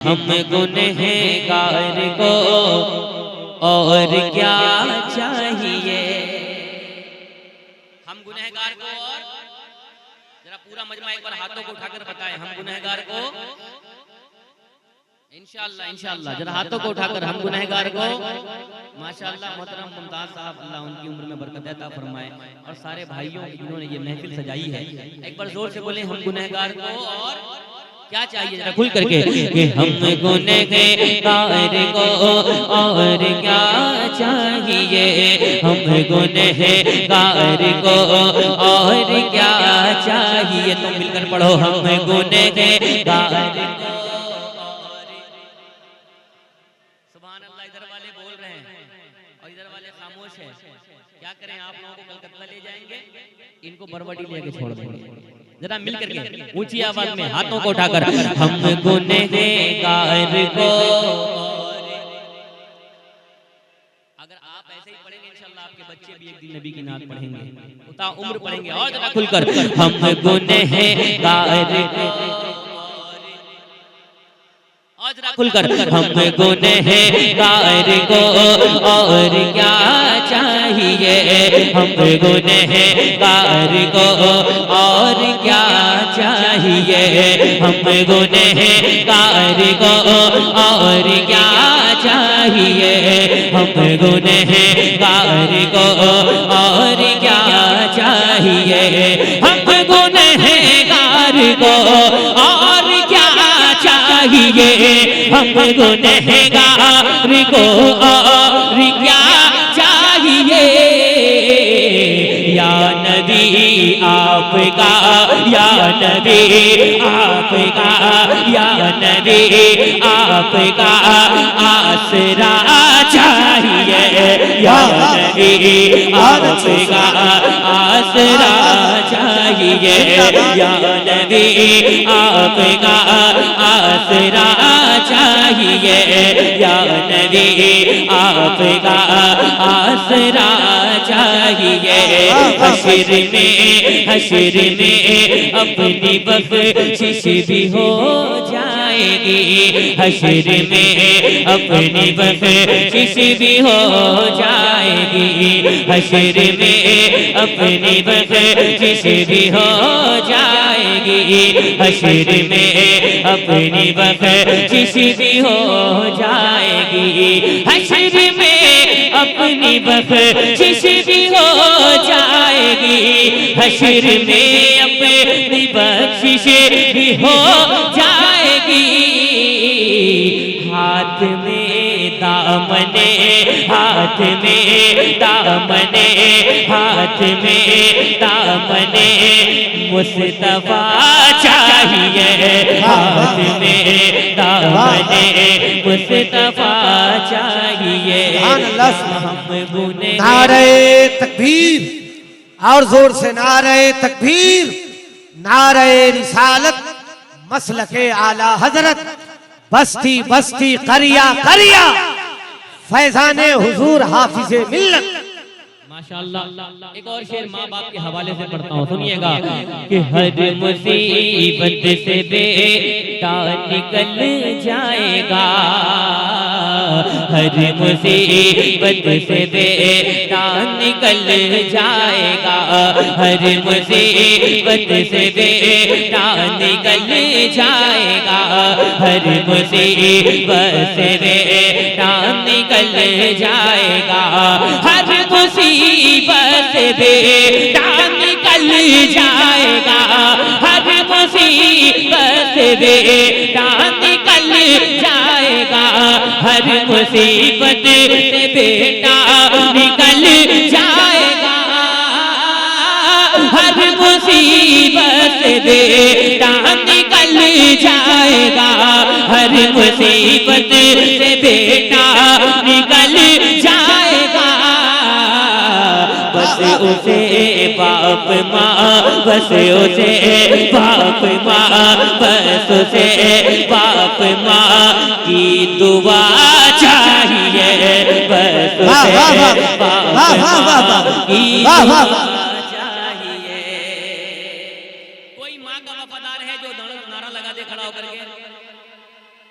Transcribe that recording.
ہم گنہگار کو اور کیا چاہیے؟ ہم گنہگار کو اور ذرا پورا مجمع ایک بار ہاتھوں کو اٹھا کر بتائیں، ہم گنہگار کو انشاءاللہ ذرا ہاتھوں کو اٹھا کر ہم گنہگار کو ماشاءاللہ محترم ممتاز صاحب اللہ ان کی عمر میں برکت عطا فرمائے، اور سارے بھائیوں جنہوں نے یہ محفل سجائی ہے ایک بار زور سے بولیں ہم گنہگار کو اور کیا چاہیے؟ ذرا کھل کر کے کہ ہم گنہگار کو اور کیا چاہیے، ہم گنہگار کو اور کیا چاہیے، تم مل کر پڑھو ہم گنہگار کو۔ سبحان اللہ، ادھر والے بول رہے ہیں اور ادھر والے خاموش ہیں، کیا کریں؟ آپ لوگوں کو کلکتہ لے جائیں گے، ان کو بروڈی لے کے چھوڑ دیں گے۔ ذرا مل کر کے اونچی آواز میں ہاتھوں کو اٹھا کر ہم گنہگار کو۔ اگر آپ ایسے ہی پڑھیں گے انشاءاللہ آپ کے بچے بھی ایک دن نبی کی نعت پڑھیں گے، تا عمر پڑھیں گے۔ اور ذرا کھل کر ہم گنہگار کو، اور ذرا کھل کر ہم گنہگار کو اور کیا چاہیے، ہم گنہگار کو اور کیا چاہیے، ہم گنہگار کو اور کیا چاہیے، ہم گنہگار کو اور کیا چاہیے، ہم گنہگار کو اور کیا چاہیے، ہم گنہگار کو اور کیا چاہیے، یا نبی آپ کا، یا نبی آپ کا، یا نبی آپ کا آسرا چاہیے، یا نبی آپ کا آسرا چاہیے، یا نبی آپ کا آسرا چاہیے، یا نبی آپ کا آسرا چاہیے، حشر میں اپنی بخشش بھی ہو جائے گی، حشر میں اپنی بخشش بھی ہو جائے گی، حشر میں اپنی بخشش بھی ہو جائے گی، حشر میں اپنی بخشش بھی ہو جائے گی، حشر میں اپنی بخشش بھی ہو جائے گی، حشر میں اپنی بخشش بھی ہو جائے گی، ہاتھ میں دامنے، ہاتھ میں دامنے، ہاتھ میں دامنے مصطفیٰ چاہیے، ہاتھ میں دامنے مصطفیٰ چاہیے، نعرہ تکبیر، اور زور سے نعرہ تکبیر، نعرہ رسالت، مسلک اعلی حضرت، بستی بستی قریہ قریہ، فیضان حضور حافظ ملت۔ ماشاءاللہ ایک اور شعر ماں باپ کے حوالے سے پڑھتا ہوں، سنیے گا کہ ہر مصیبت سے بیٹا نکل جائے گا، ہر مصیبت سے بیٹا نکل جائے گا، ہر مصیبت سے بیٹا نکل جائے گا، ہر مصیبت سے بیٹا نکل جائے گا، ہر مصیبت سے بیٹا نکل جائے گا، ہر مصیبت سے بیٹا نکل جائے گا، ہر مصیبت سے بیٹا نکل جائے گا، ہر مصیبت سے بیٹا نکل جائے گا، ہر مصیبت سے بیٹا نکل جائے گا، بس اسے باپ ماں، بس اسے باپ ماں، بس اسے باپ ماں کی دعا چاہیے، بس اسے باپ ماں کی دعا